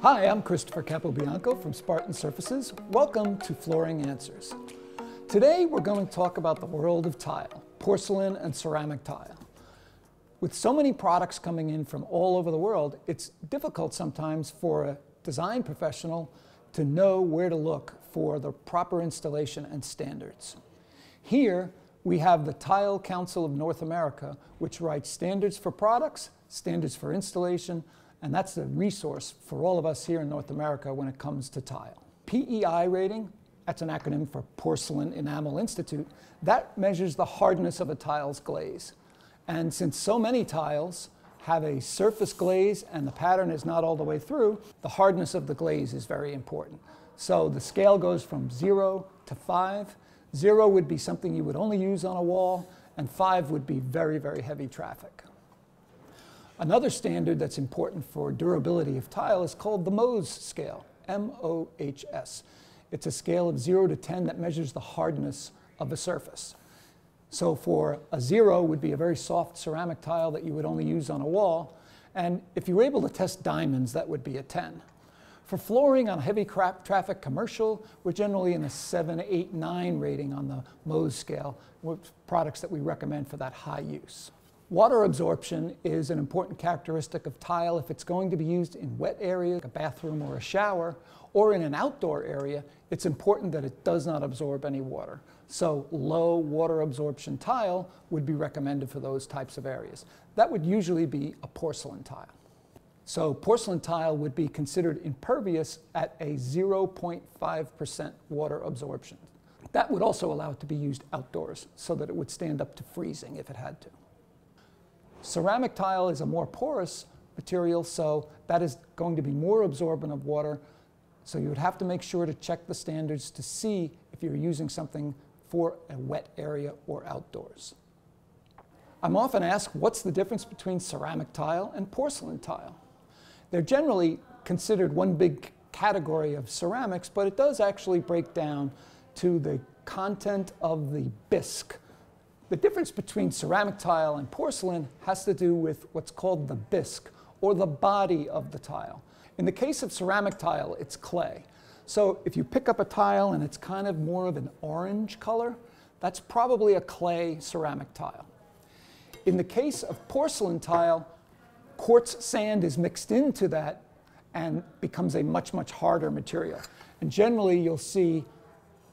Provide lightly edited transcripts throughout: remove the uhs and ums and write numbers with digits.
Hi, I'm Christopher Capobianco from Spartan Surfaces. Welcome to Flooring Answers. Today we're going to talk about the world of tile, porcelain and ceramic tile. With so many products coming in from all over the world, it's difficult sometimes for a design professional to know where to look for the proper installation and standards. Here we have the Tile Council of North America, which writes standards for products, standards for installation, and that's the resource for all of us here in North America when it comes to tile. PEI rating, that's an acronym for Porcelain Enamel Institute, that measures the hardness of a tile's glaze. And since so many tiles have a surface glaze and the pattern is not all the way through, the hardness of the glaze is very important. So the scale goes from 0 to 5. 0 would be something you would only use on a wall, and 5 would be very, very heavy traffic. Another standard that's important for durability of tile is called the Mohs scale, M-O-H-S. It's a scale of 0 to 10 that measures the hardness of a surface. So for a 0 would be a very soft ceramic tile that you would only use on a wall, and if you were able to test diamonds, that would be a 10. For flooring on heavy traffic commercial, we're generally in a 7, 8, 9 rating on the Mohs scale, with products that we recommend for that high use. Water absorption is an important characteristic of tile. If it's going to be used in wet areas, a bathroom or a shower, or in an outdoor area, it's important that it does not absorb any water. So low water absorption tile would be recommended for those types of areas. That would usually be a porcelain tile. So porcelain tile would be considered impervious at a 0.5% water absorption. That would also allow it to be used outdoors so that it would stand up to freezing if it had to. Ceramic tile is a more porous material, so that is going to be more absorbent of water. So you would have to make sure to check the standards to see if you're using something for a wet area or outdoors. I'm often asked, what's the difference between ceramic tile and porcelain tile? They're generally considered one big category of ceramics, but it does actually break down to the content of the bisque. The difference between ceramic tile and porcelain has to do with what's called the bisque, or the body of the tile. In the case of ceramic tile, it's clay. So if you pick up a tile and it's kind of more of an orange color, that's probably a clay ceramic tile. In the case of porcelain tile, quartz sand is mixed into that and becomes a much, much harder material. And generally you'll see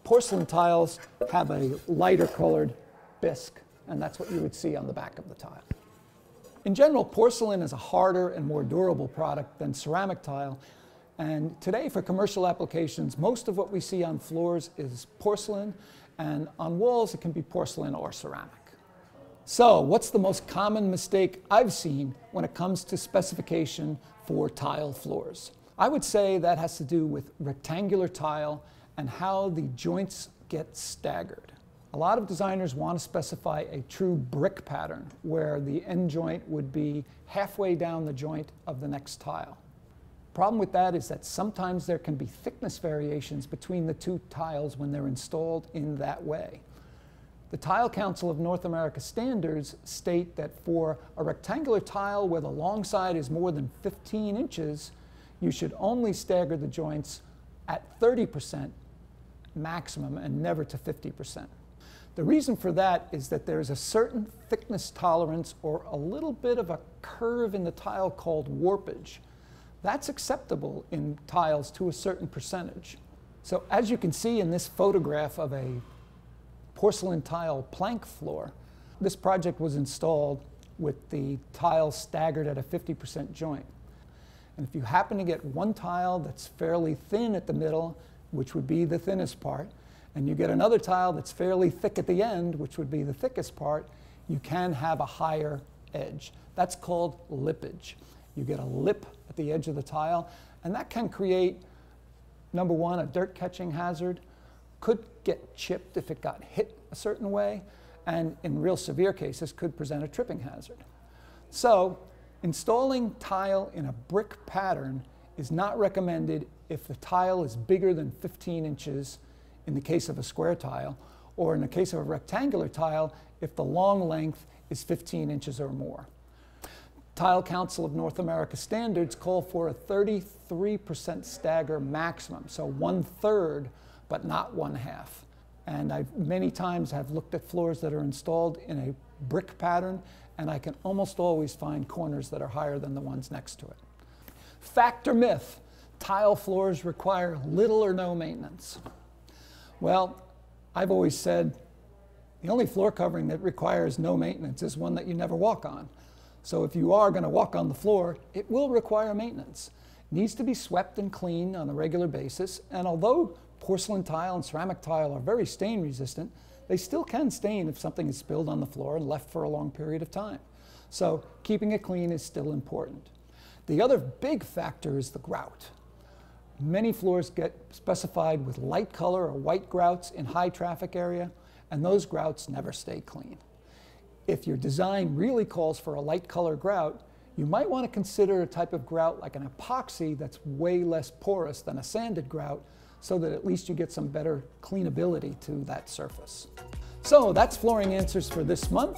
porcelain tiles have a lighter colored bisque, and that's what you would see on the back of the tile. In general, porcelain is a harder and more durable product than ceramic tile, and today for commercial applications, most of what we see on floors is porcelain, and on walls it can be porcelain or ceramic. So what's the most common mistake I've seen when it comes to specification for tile floors? I would say that has to do with rectangular tile and how the joints get staggered. A lot of designers want to specify a true brick pattern where the end joint would be halfway down the joint of the next tile. Problem with that is that sometimes there can be thickness variations between the two tiles when they're installed in that way. The Tile Council of North America standards state that for a rectangular tile where the long side is more than 15 inches, you should only stagger the joints at 30% maximum and never to 50%. The reason for that is that there's a certain thickness tolerance or a little bit of a curve in the tile called warpage. That's acceptable in tiles to a certain percentage. So as you can see in this photograph of a porcelain tile plank floor, this project was installed with the tile staggered at a 50% joint. And if you happen to get one tile that's fairly thin at the middle, which would be the thinnest part, and you get another tile that's fairly thick at the end, which would be the thickest part, you can have a higher edge. That's called lippage. You get a lip at the edge of the tile, and that can create, number one, a dirt catching hazard, could get chipped if it got hit a certain way, and in real severe cases could present a tripping hazard. So installing tile in a brick pattern is not recommended if the tile is bigger than 15 inches in the case of a square tile, or in the case of a rectangular tile, if the long length is 15 inches or more. Tile Council of North America standards call for a 33% stagger maximum, so 1/3, but not 1/2. And I many times have looked at floors that are installed in a brick pattern, and I can almost always find corners that are higher than the ones next to it. Fact or myth, tile floors require little or no maintenance. Well, I've always said the only floor covering that requires no maintenance is one that you never walk on. So if you are going to walk on the floor, it will require maintenance. It needs to be swept and cleaned on a regular basis, and although porcelain tile and ceramic tile are very stain resistant, they still can stain if something is spilled on the floor and left for a long period of time. So keeping it clean is still important. The other big factor is the grout. Many floors get specified with light color or white grouts in high traffic area, and those grouts never stay clean. If your design really calls for a light color grout, you might want to consider a type of grout like an epoxy that's way less porous than a sanded grout, so that at least you get some better cleanability to that surface. So that's Flooring Answers for this month.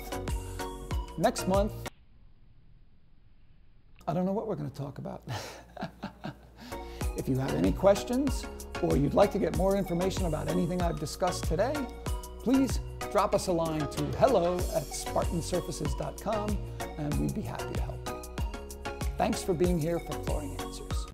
Next month, I don't know what we're going to talk about. If you have any questions or you'd like to get more information about anything I've discussed today, please drop us a line to hello@spartansurfaces.com and we'd be happy to help you. Thanks for being here for Flooring Answers.